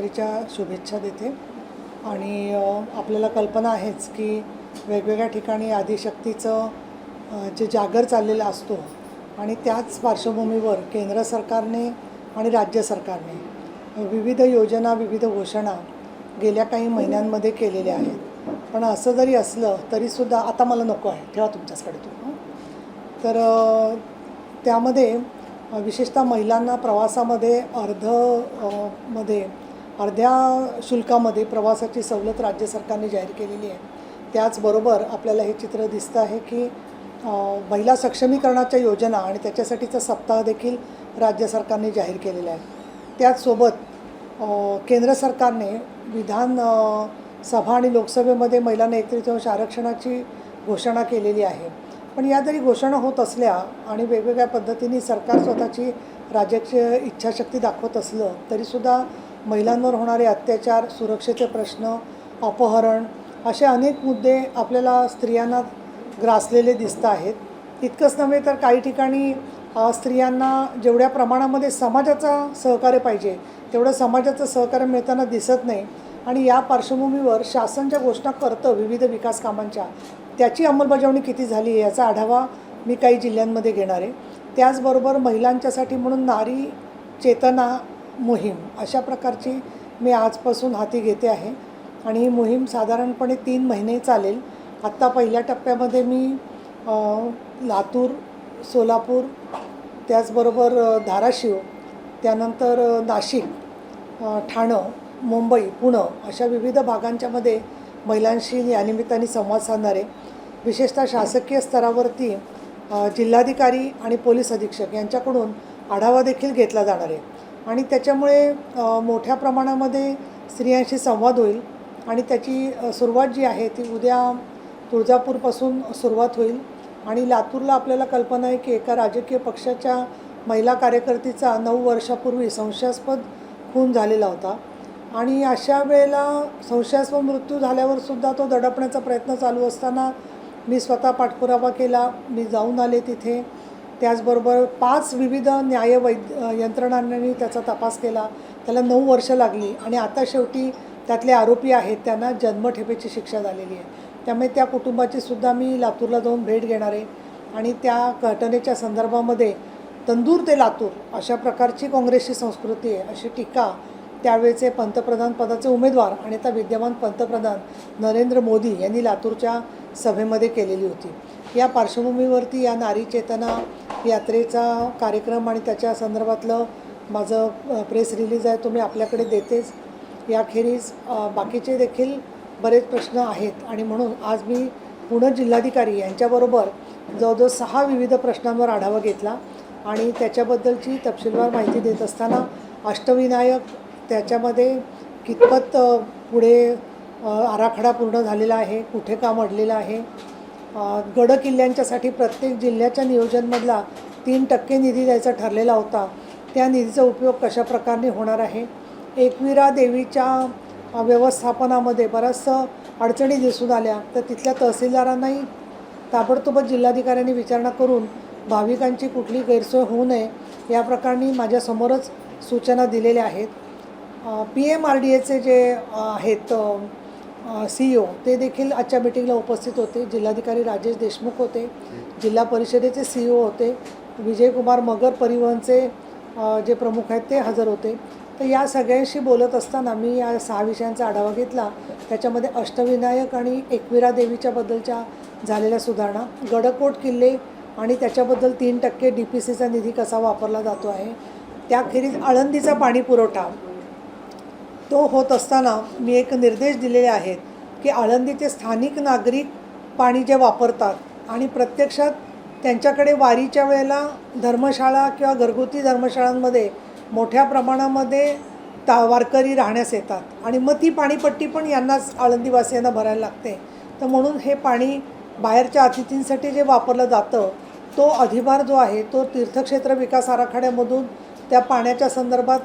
महाशिवरात्रीच्या शुभेच्छा देते। आणि आपल्याला कल्पना आहेच की वेगवेगळ्या ठिकाणी आदिशक्तीचं जे जागर चाललेला असतो आणि त्याच पार्श्वभूमीवर केंद्र सरकारने आणि राज्य सरकारने विविध योजना, विविध घोषणा गेल्या काही महिन्यांमध्ये केलेल्या आहेत। पण असं जरी असलं तरीसुद्धा आता मला नको आहे, ठेवा तुमच्याचकडे तो। तर त्यामध्ये विशेषतः महिलांना प्रवासामध्ये अर्ध्या शुल्कामध्ये प्रवासाची सवलत राज्य सरकारने जाहीर केलेली आहे। त्याचबरोबर आपल्याला हे चित्र दिसतं आहे की महिला सक्षमीकरणाच्या योजना आणि त्याच्यासाठीचा सप्ताह देखील राज्य सरकारने जाहीर केलेला आहे। त्याचसोबत केंद्र सरकारने विधान सभा आणि लोकसभेमध्ये महिलांना 1/3 आरक्षणाची घोषणा केलेली आहे। पण या जरी घोषणा होत असल्या आणि वेगवेगळ्या पद्धतीने सरकार स्वतःची राजकीय इच्छाशक्ती दाखवत असलं तरीसुद्धा महिलांवर होणारे अत्याचार, सुरक्षेचे प्रश्न, अपहरण असे अनेक मुद्दे आपल्याला स्त्रियांना ग्रासलेले दिसत आहेत। इतकंच नव्हे तर काही ठिकाणी स्त्रियांना जेवढ्या प्रमाणामध्ये समाजाचा सहकार्य पाहिजे तेवढं समाजाचं सहकार्य मिळताना दिसत नाही। आणि या पार्श्वभूमीवर शासन ज्या घोषणा करतं विविध विकास कामांच्या, त्याची अंमलबजावणी किती झाली आहे याचा आढावा मी काही जिल्ह्यांमध्ये घेणार आहे। त्याचबरोबर महिलांच्यासाठी म्हणून नारी चेतना मोहीम अशा प्रकारची मी आजपासून हाती घेते आहे आणि ही मोहीम साधारणपणे 3 महिने चालेल। आत्ता पहिल्या टप्प्यामध्ये मी लातूर, सोलापूर, त्याचबरोबर धाराशिव, त्यानंतर नाशिक, ठाणं, मुंबई, पुणे अशा विविध भागांच्यामध्ये महिलांशी या निमित्ताने संवाद साधणार आहे। विशेषतः शासकीय स्तरावरती जिल्हाधिकारी आणि पोलीस अधीक्षक यांच्याकडून आढावा देखील घेतला जाणार आहे आणि त्याच्यामुळे मोठ्या प्रमाणामध्ये स्त्रियांशी संवाद होईल आणि त्याची सुरुवात जी आहे ती उद्या तुळजापूरपासून सुरुवात होईल। आणि लातूरला आपल्याला कल्पना आहे की एका राजकीय पक्षाच्या महिला कार्यकर्तीचा 9 वर्षापूर्वी संशयास्पद खून झालेला होता आणि अशा वेळेला संशयास्पद मृत्यू झाल्यावर सुद्धा तो दडपण्याचा प्रयत्न चालू असताना मी स्वतः पाठपुरावा केला, मी जाऊन आले तिथे। त्याचबरोबर 5 विविध यंत्रणांनी त्याचा तपास केला, त्याला 9 वर्ष लागली आणि आता शेवटी त्यातले आरोपी आहेत त्यांना जन्मठेपेची शिक्षा झालेली आहे। त्यामुळे त्या कुटुंबाची सुद्धा मी लातूरला जाऊन भेट घेणार आहे आणि त्या घटनेच्या संदर्भामध्ये तंदूर ते लातूर अशा प्रकारची काँग्रेसची संस्कृती आहे अशी टीका त्यावेळेचे पंतप्रधान पदाचे उमेदवार आणि आता विद्यमान पंतप्रधान नरेंद्र मोदी यांनी लातूरच्या सभेमध्ये केलेली होती। या पार्श्वभूमीवरती या नारी चेतना यात्रेचा कार्यक्रम आणि त्याच्या संदर्भातलं माझं प्रेस रिलीज आहे तो मी आपल्याकडे देतेच। याखेरीज बाकीचे देखील बरेच प्रश्न आहेत आणि म्हणून आज मी पुणे जिल्हाधिकारी यांच्याबरोबर जवळजवळ 6 विविध प्रश्नांवर आढावा घेतला आणि त्याच्याबद्दलची तपशीलवार माहिती देत असताना अष्टविनायक त्याच्यामध्ये कितपत पुढे आराखडा पूर्ण झालेला आहे, कुठे काम अडलेलं आहे, गड किल्ल्यांच्यासाठी प्रत्येक जिल्ह्याच्या नियोजनमधला 3% निधी द्यायचा ठरलेला होता, त्या निधीचा उपयोग कशा प्रकारे होणार आहे, एकविरा देवीच्या व्यवस्थापनामध्ये बऱ्याचशा अडचणी दिसून आल्या तर तिथल्या तहसीलदारांनाही ताबडतोब जिल्हाधिकाऱ्यांनी विचारणा करून भाविकांची कुठली गैरसोय होऊ नये या प्रकारे माझ्यासमोरच सूचना दिलेल्या आहेत। PMRDAचे जे आहेत CEO ते देखील आजच्या मीटिंगला उपस्थित होते। जिल्हाधिकारी राजेश देशमुख होते, जिल्हा परिषदेचे CEO होते, विजयकुमार मगर परिवहनचे जे प्रमुख आहेत ते हजर होते। तर या सगळ्यांशी बोलत असताना मी या 6 विषयांचा आढावा घेतला। त्याच्यामध्ये अष्टविनायक आणि एकविरा देवीच्याबद्दलच्या झालेल्या सुधारणा, गडकोट किल्ले आणि त्याच्याबद्दल 3% DPCचा निधी कसा वापरला जातो आहे, त्याखेरीज आळंदीचा पाणी पुरवठा तो होत असताना मी एक निर्देश दिलेले आहेत की आळंदीचे स्थानिक नागरिक पाणी जे वापरतात आणि प्रत्यक्षात त्यांच्याकडे वारीच्या वेळेला धर्मशाळा किंवा घरगुती धर्मशाळांमध्ये मोठ्या प्रमाणामध्ये वारकरी राहण्यास येतात आणि मग ती पाणीपट्टी पण यांनाच आळंदीवासियांना भरायला लागते। तर म्हणून हे पाणी बाहेरच्या अतिथींसाठी जे वापरलं जातं तो अधिभार जो आहे तो तीर्थक्षेत्र विकास आराखड्यामधून त्या पाण्याच्या संदर्भात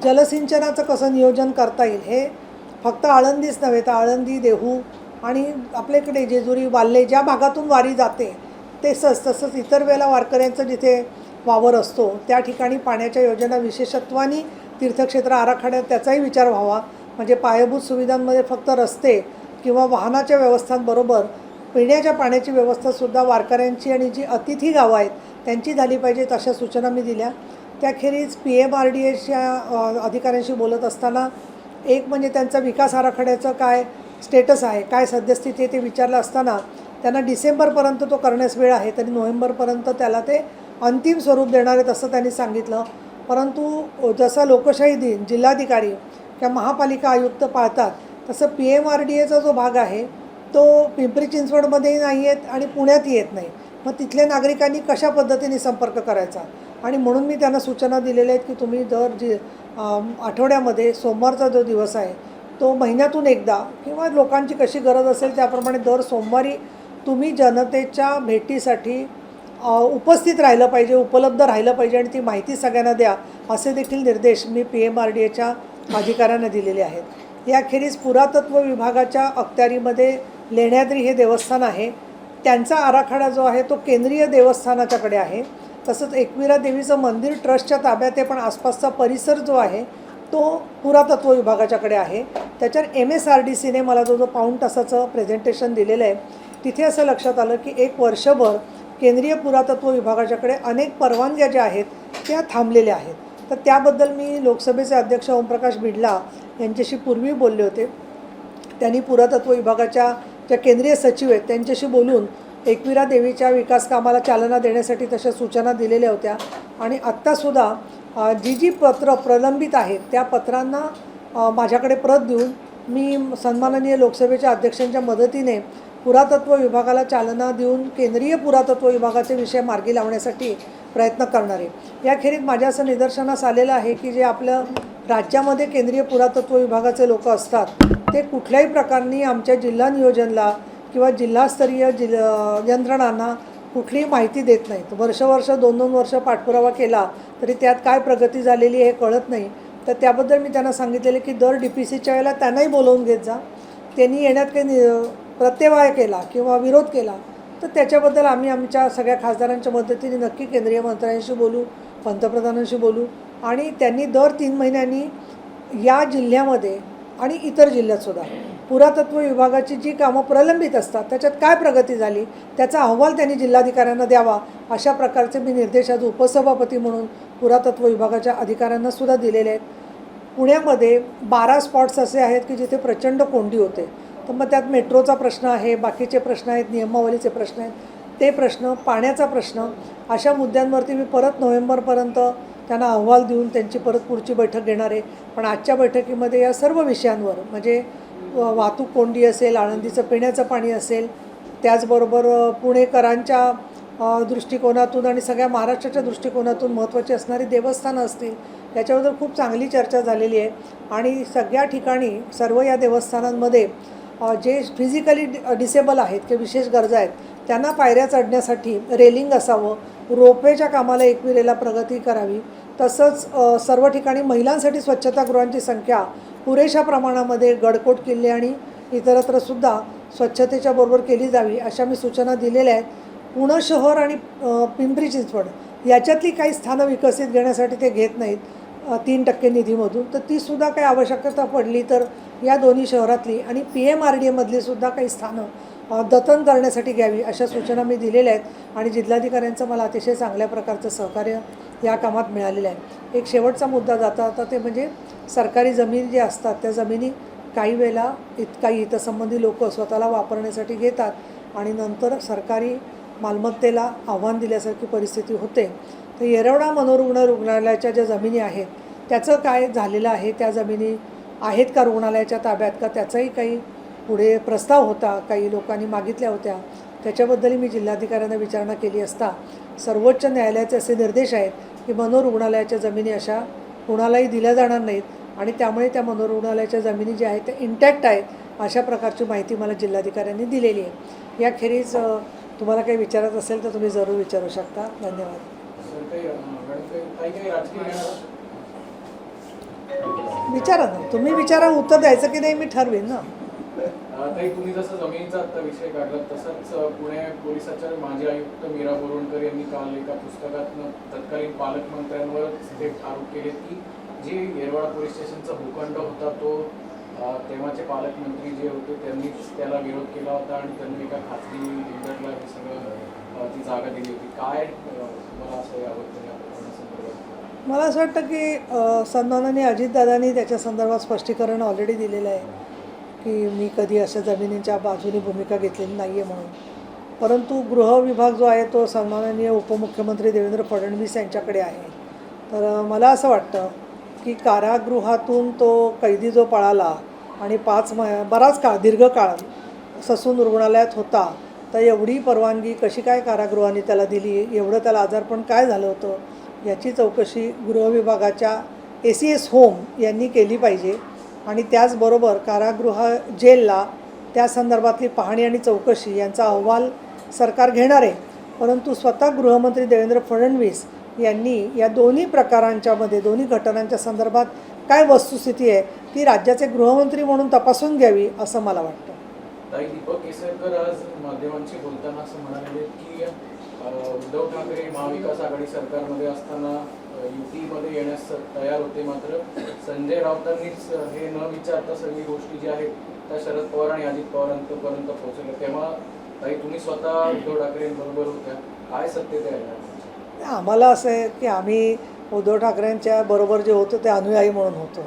जलसिंचनाचं कसं नियोजन करता येईल हे फक्त आळंदीच नव्हे तर आळंदी, देहू आणि आपल्याकडे जेजुरी, वाल्हे ज्या भागातून वारी जाते ते तसंच इतर वेळेला वारकऱ्यांचं जिथे वावर असतो त्या ठिकाणी पाण्याच्या योजना विशेषत्वाने तीर्थक्षेत्र आराखड्यात त्याचाही विचार व्हावा. म्हणजे पायाभूत सुविधांमध्ये फक्त रस्ते किंवा वाहनाच्या व्यवस्थांबरोबर पिण्याच्या पाण्याची व्यवस्थासुद्धा वारकऱ्यांची आणि जी अतिथी गावं आहेत त्यांची झाली पाहिजेत, अशा सूचना मी दिल्या. त्याखेरीज PMRDAच्या अधिकाऱ्यांशी बोलत असताना एक म्हणजे त्यांचा विकास आराखड्याचं काय स्टेटस आहे, काय सद्यस्थिती आहे ते विचारलं असताना त्यांना डिसेंबरपर्यंत तो करण्यास वेळ आहे, तरी नोव्हेंबरपर्यंत त्याला ते अंतिम स्वरूप देणार आहेत असं त्यांनी सांगितलं. परंतु जसा लोकशाही दिन जिल्हाधिकारी किंवा महापालिका आयुक्त पाळतात तसं PMRDAचा जो भाग आहे तो पिंपरी चिंचवडमध्येही नाही आहेत आणि पुण्यातही येत नाही. मग तिथल्या नागरिकांनी कशा पद्धतीने संपर्क करायचा, आणि म्हणून मी त्यांना सूचना दिलेल्या आहेत की तुम्ही आठवड्यामध्ये सोमवारचा जो दिवस आहे तो महिन्यातून एकदा किंवा लोकांची कशी गरज असेल त्याप्रमाणे दर सोमवारी तुम्ही जनतेच्या भेटीसाठी उपस्थित राहिलं पाहिजे, उपलब्ध राहिलं पाहिजे आणि ती माहिती सगळ्यांना द्या, असे देखील निर्देश मी PMRDAच्या अधिकाऱ्यांना दिलेले आहेत. याखेरीज पुरातत्व विभागाच्या अखत्यारीमध्ये लेण्याद्री हे देवस्थान आहे, त्यांचा आराखडा जो आहे तो केंद्रीय देवस्थानाच्याकडे आहे. तसंच एकविरा देवीचं मंदिर ट्रस्टच्या ताब्यात आहे, पण आसपासचा परिसर जो आहे तो पुरातत्व विभागाच्याकडे आहे. त्याच्यावर MSRDCने मला जो पाऊण तासाचं प्रेझेंटेशन दिलेलं आहे तिथे असं लक्षात आलं की एक वर्षभर केंद्रीय पुरातत्व विभागाच्याकडे अनेक परवानग्या ज्या आहेत त्या थांबलेल्या आहेत. तर त्याबद्दल मी लोकसभेचे अध्यक्ष ओमप्रकाश बिडला यांच्याशी पूर्वी बोलले होते. त्यांनी पुरातत्व विभागाच्या ज्या केंद्रीय सचिव आहेत त्यांच्याशी बोलून एकविरा देवीच्या विकास कामाला चालना देण्यासाठी तशा सूचना दिलेल्या होत्या. आणि आत्तासुद्धा जी पत्र प्रलंबित आहेत त्या पत्रांना माझ्याकडे प्रत देऊन मी सन्माननीय लोकसभेच्या अध्यक्षांच्या मदतीने पुरातत्व विभागाला चालना देऊन केंद्रीय पुरातत्व विभागाचे विषय मार्गी लावण्यासाठी प्रयत्न करणार आहे. याखेरीज माझ्या असं निदर्शनास आलेलं आहे की जे आपलं राज्यामध्ये केंद्रीय पुरातत्व विभागाचे लोक असतात ते कुठल्याही प्रकारनी आमच्या जिल्हा नियोजनला किंवा जिल्हास्तरीय यंत्रणांना कुठलीही माहिती देत नाहीत. वर्ष 2-2 वर्ष पाठपुरावा केला तरी त्यात काय प्रगती झालेली हे कळत नाही. तर त्याबद्दल मी त्यांना सांगितलेले की दर DPCच्या वेळेला त्यांनाही बोलवून घेत जा. त्यांनी येण्यात काही प्रत्यवाय केला किंवा विरोध केला तर त्याच्याबद्दल आम्ही आमच्या सगळ्या खासदारांच्या मदतीने नक्की केंद्रीय मंत्र्यांशी बोलू, पंतप्रधानांशी बोलू. आणि त्यांनी दर 3 महिन्यांनी या जिल्ह्यामध्ये आणि इतर जिल्ह्यातसुद्धा पुरातत्व विभागाची जी कामं प्रलंबित असतात त्याच्यात काय प्रगती झाली त्याचा अहवाल त्यांनी जिल्हाधिकाऱ्यांना द्यावा, अशा प्रकारचे मी निर्देश आज उपसभापती म्हणून पुरातत्व विभागाच्या अधिकाऱ्यांनासुद्धा दिलेले आहेत. पुण्यामध्ये 12 स्पॉट्स असे आहेत की जिथे प्रचंड कोंडी होते. तर मग त्यात मेट्रोचा प्रश्न आहे, बाकीचे प्रश्न आहेत, नियमावलीचे प्रश्न आहेत, ते प्रश्न, पाण्याचा प्रश्न, अशा मुद्द्यांवरती मी परत नोव्हेंबरपर्यंत त्यांना अहवाल देऊन त्यांची परत पुढची बैठक घेणार आहे. पण आजच्या बैठकीमध्ये या सर्व विषयांवर म्हणजे वाहतूक कोंडी असेल, आळंदीचं पिण्याचं पाणी असेल, त्याचबरोबर पुणेकरांच्या दृष्टिकोनातून आणि सगळ्या महाराष्ट्राच्या दृष्टिकोनातून महत्त्वाची असणारी देवस्थानं असतील याच्याबद्दल खूप चांगली चर्चा झालेली आहे. आणि सगळ्या ठिकाणी सर्व या देवस्थानांमध्ये जे फिजिकली डिसेबल आहेत किंवा विशेष गरजा आहेत त्यांना पायऱ्या चढण्यासाठी रेलिंग असावं, रोपवेच्या कामाला एकविरेला प्रगती करावी, तसंच सर्व ठिकाणी महिलांसाठी स्वच्छतागृहांची संख्या पुरेशा प्रमाणामध्ये गडकोट किल्ले आणि इतरत्रसुद्धा स्वच्छतेच्या बरोबर केली जावी, अशा मी सूचना दिलेल्या आहेत. पुणे शहर आणि पिंपरी चिंचवड याच्यातली काही स्थानं विकसित घेण्यासाठी ते घेत नाहीत 3% निधीमधून, तर तीसुद्धा काही आवश्यकता पडली तर या दोन्ही शहरातली आणि PMRDAमधलीसुद्धा काही स्थानं दत्तन करण्यासाठी घ्यावी, अशा सूचना मी दिलेल्या आहेत. आणि जिल्हाधिकाऱ्यांचं मला अतिशय चांगल्या प्रकारचं सहकार्य या कामात मिळालेलं आहे. एक शेवटचा मुद्दा जाता ते म्हणजे सरकारी जमीन जे असतात त्या जमिनी काही वेळेला काही हितसंबंधी लोक स्वतःला वापरण्यासाठी घेतात आणि नंतर सरकारी मालमत्तेला आव्हान दिल्यासारखी परिस्थिती होते. तर येरवडा मनोरुग्ण रुग्णालयाच्या ज्या जमिनी आहेत त्याचं काय झालेलं आहे, त्या जमिनी आहेत का रुग्णालयाच्या ताब्यात का, त्याचाही काही पुढे प्रस्ताव होता, काही लोकांनी मागितल्या होत्या, त्याच्याबद्दलही मी जिल्हाधिकाऱ्यांना विचारणा केली असता सर्वोच्च न्यायालयाचे असे निर्देश आहेत की मनोरुग्णालयाच्या जमिनी अशा कुणालाही दिल्या जाणार नाहीत आणि त्यामुळे त्या मनोरुग्णालयाच्या जमिनी ज्या आहेत त्या इंटॅक्ट आहेत, अशा प्रकारची माहिती मला जिल्हाधिकाऱ्यांनी दिलेली आहे. याखेरीज तुम्हाला काही विचारत असेल तर तुम्ही जरूर विचारू शकता. धन्यवाद. विचारा ना, तुम्ही विचारा, उत्तर द्यायचं की नाही मी ठरवेन ना. तुम्ही जसं जमिनीचा आता विषय काढला तसंच पुणे पोलिसाच्या माजी आयुक्त मीरा बोरवणकर यांनी काल एका पुस्तकात तत्कालीन पालकमंत्र्यांवर थेट आरोप केले की जी येरवाडा पोलीस स्टेशनचा भूखंड होता तो तेव्हाचे पालकमंत्री जे होते त्यांनी त्याला विरोध केला होता आणि त्यांनी एका खाजगी बिल्डरला हे सगळं ती जागा दिली होती. काय मला असं याबद्दल या प्रकरणासंदर्भात? मला असं वाटतं की सन्माननीय अजितदादांनी त्याच्या संदर्भात स्पष्टीकरण ऑलरेडी दिलेलं आहे की मी कधी अशा जमिनींच्या बाजूने भूमिका घेतलेली नाही आहे म्हणून. परंतु गृह विभाग जो आहे तो सन्माननीय उपमुख्यमंत्री देवेंद्र फडणवीस यांच्याकडे आहे. तर मला असं वाटतं की कारागृहातून तो कैदी जो पळाला आणि बराच काळ दीर्घ काळ ससून रुग्णालयात होता, तर एवढी परवानगी कशी काय कारागृहाने त्याला दिली, एवढं त्याला आजारपण काय झालं होतं याची चौकशी गृह विभागाच्या ACS होम यांनी केली पाहिजे. आणि त्याचबरोबर कारागृह जेलला त्या संदर्भातली पाहणी आणि चौकशी यांचा अहवाल सरकार घेणार आहे. परंतु स्वतः गृहमंत्री देवेंद्र फडणवीस यांनी या दोन्ही प्रकारांच्यामध्ये दोन्ही घटनांच्या संदर्भात काय वस्तुस्थिती आहे ती राज्याचे गृहमंत्री म्हणून तपासून घ्यावी असं मला वाटतं. ताई, दीपक केसरकर आज माध्यमांशी बोलताना असं म्हणाले की उद्धव ठाकरे महाविकास आघाडी सरकारमध्ये असताना युतीमध्ये येण्यास तयार होते, मात्र संजय राऊतांनीच हे न विचारता सगळी गोष्टी ज्या आहेत त्या शरद पवार आणि अजित पवारांपर्यंत पोहोचवल्या. तेव्हा ताई तुम्ही स्वतः उद्धव ठाकरेंबरोबर होत्या, काय सत्यता आहे? आम्हाला असं आहे की आम्ही उद्धव ठाकरेंच्या बरोबर जे होतो ते अनुयायी म्हणून होतो.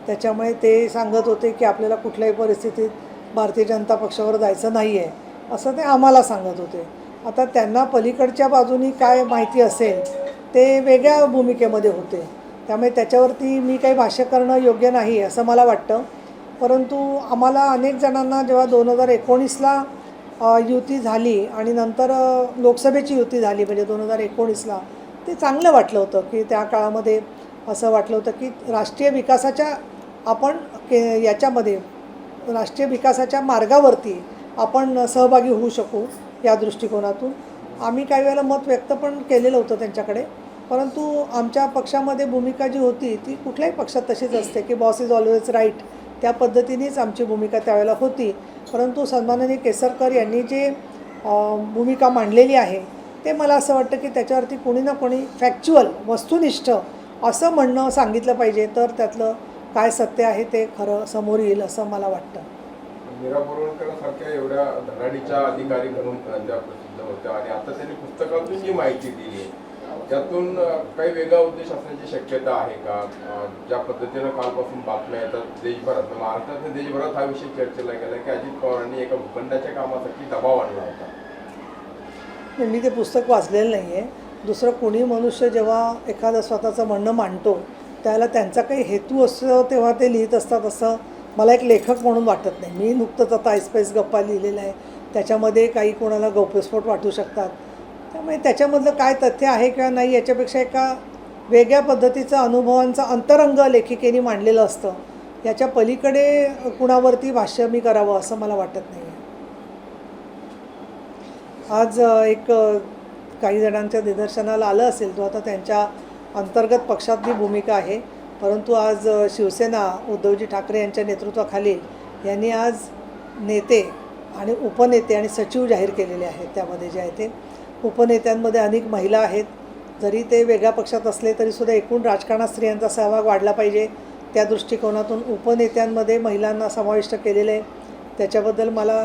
त्याच्यामुळे ते सांगत होते की आपल्याला कुठल्याही परिस्थितीत भारतीय जनता पक्षावर जायचं नाही आहे असं ते आम्हाला सांगत होते. आता त्यांना पलीकडच्या बाजूनी काय माहिती असेल ते वेगळ्या भूमिकेमध्ये होते, त्यामुळे त्याच्यावरती मी काही भाष्य करणं योग्य नाही असं मला वाटतं. परंतु आम्हाला अनेक जणांना जेव्हा 2019ला युती झाली आणि नंतर लोकसभेची युती झाली म्हणजे 2019ला, ते चांगलं वाटलं होतं की त्या काळामध्ये असं वाटलं होतं की राष्ट्रीय विकासाच्या याच्यामध्ये राष्ट्रीय विकासाच्या मार्गावरती आपण सहभागी होऊ शकू या दृष्टिकोनातून आम्ही काही वेळेला मत व्यक्त पण केलेलं होतं त्यांच्याकडे. परंतु आमच्या पक्षामध्ये भूमिका जी होती ती कुठल्याही पक्षात तशीच असते की बॉस इज ऑलवेज राईट, त्या पद्धतीनेच आमची भूमिका त्यावेळेला होती. परंतु सन्माननीय केसरकर यांनी जे भूमिका मांडलेली आहे ते मला असं वाटतं की त्याच्यावरती कोणी ना कोणी फॅक्च्युअल वस्तुनिष्ठ असं म्हणणं सांगितलं पाहिजे, तर त्यातलं काय सत्य आहे ते खरं समोर येईल असं मला वाटतं. मीरा बोरवणकरांसारख्या एवढ्या धडाडीच्या अधिकारी म्हणून त्या प्रसिद्ध होत्या आणि आता त्यांनी पुस्तकातून जी माहिती दिली आहे त्यातून काही वेगळा उद्देश असण्याची शक्यता आहे का? ज्या पद्धतीनं कालपासून बातम्या येतात देशभरात, महाराष्ट्रात देशभरात हा विषय चर्चेला गेला की अजित पवारांनी एका भूखंडाच्या कामासाठी दबाव आणला होता. मी ते पुस्तक वाचलेलं नाही आहे. दुसरं कोणी मनुष्य जेव्हा एखादं स्वतःचं म्हणणं मांडतो त्याला त्यांचा काही हेतू असतो तेव्हा ते लिहित असतात असं मला एक लेखक म्हणून वाटत नाही. मी नुकतंच आता ऐसपैस गप्पा लिहिलेला आहे, त्याच्यामध्ये काही कोणाला गौप्यस्फोट वाटू शकतात. त्यामुळे त्याच्यामधलं काय तथ्य आहे किंवा नाही याच्यापेक्षा एका वेगळ्या अनुभवांचं अंतरंग लेखिकेने मांडलेलं असतं, याच्या पलीकडे कुणावरती भाष्य मी करावं असं मला वाटत नाही. आज एक काही जणांच्या निदर्शनाला आलं असेल तो आता त्यांच्या अंतर्गत पक्षातली भूमिका आहे. परंतु आज शिवसेना उद्धवजी ठाकरे यांच्या नेतृत्वाखाली यांनी आज नेते आणि उपनेते आणि सचिव जाहीर केलेले आहेत. त्यामध्ये जे आहे ते उपनेत्यांमध्ये अनेक महिला आहेत. जरी ते वेगळ्या पक्षात असले तरीसुद्धा एकूण राजकारणात स्त्रियांचा सहभाग वाढला पाहिजे त्या दृष्टिकोनातून उपनेत्यांमध्ये महिलांना समाविष्ट केलेलं आहे. त्याच्याबद्दल मला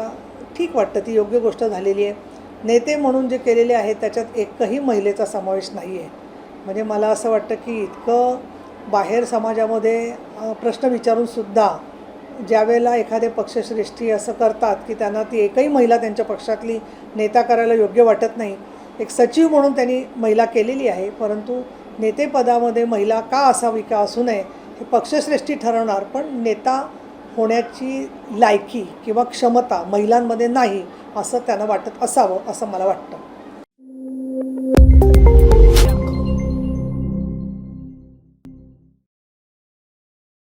ठीक वाटतं, ती योग्य गोष्ट झालेली आहे. नेते म्हणून जे केलेले आहे त्याच्यात एकही महिलेचा समावेश नाही आहे. म्हणजे मला असं वाटतं की इतकं बाहेर समाजामध्ये प्रश्न विचारूनसुद्धा ज्यावेळेला एखादे पक्षश्रेष्ठी असं करतात की त्यांना ती एकही महिला त्यांच्या पक्षातली नेता करायला योग्य वाटत नाही. एक सचिव म्हणून त्यांनी महिला केलेली आहे, परंतु नेतेपदामध्ये महिला का असावी का असू नये हे पक्षश्रेष्ठी ठरवणार, पण नेता होण्याची लायकी किंवा क्षमता महिलांमध्ये नाही असं त्यांना वाटत असावं असं मला वाटतं.